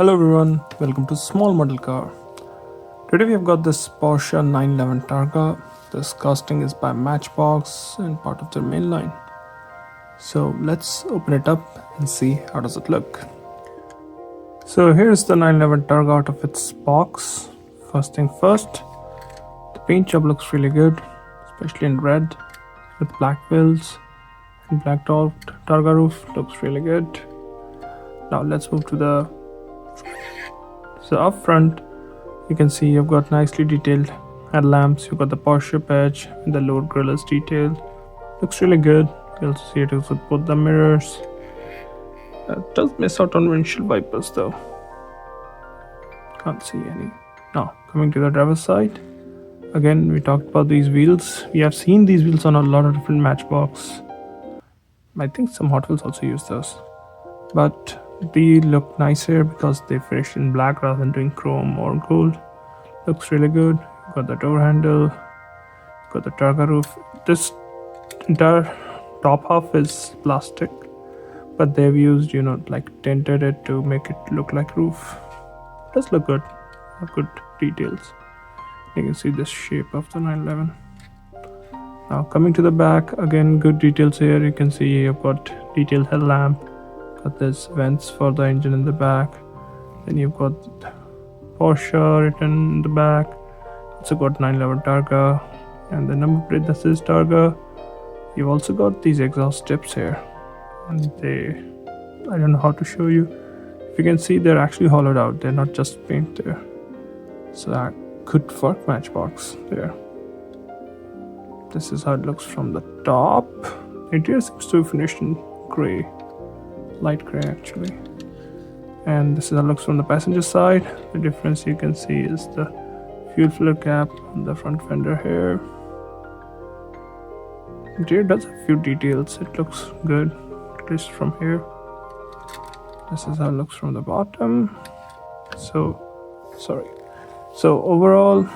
Hello everyone, welcome to Small Model Car. Today we have got this Porsche 911 Targa. This casting is by Matchbox and part of their main line. So let's open it up and see how does it look. So here's the 911 Targa out of its box. First thing first, the paint job looks really good, especially in red with black wheels and black topped Targa roof. Looks really good. Now let's move to the So up front, you can see you've got nicely detailed headlamps. You've got the Porsche badge and the lower grille is detailed. Looks really good. You also see it with both the mirrors. It does miss out on windshield wipers though. Can't see any. Now coming to the driver's side. Again, we talked about these wheels. We have seen these wheels on a lot of different Matchbox. I think some Hot Wheels also use those. But they look nicer because they finished in black rather than doing chrome or gold. Looks really good. Got the door handle, got the Targa roof. This entire top half is plastic, but they've used, like tinted it to make it look like roof. Does look good. Have good details. You can see the shape of the 911. Now coming to the back, again good details here. You can see you've got detailed headlamp. Got this vents for the engine in the back. Then you've got Porsche written in the back. Also got 911 Targa and the number plate that says Targa. You've also got these exhaust tips here, and I don't know how to show you. If you can see, they're actually hollowed out. They're not just paint there. So that could work Matchbox there. This is how it looks from the top. The interior seems to be finished in gray. Light gray actually. And this is how it looks from the passenger side. The difference you can see is the fuel filler cap on the front fender here. Interior does have a few details. It looks good, at least from here. This is how it looks from the bottom. So overall,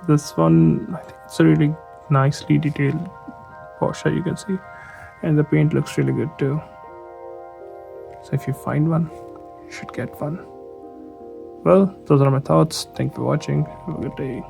this one, I think it's a really nicely detailed Porsche, you can see. And the paint looks really good too. So if you find one, you should get one. Well, those are my thoughts. Thank you for watching. Have a good day.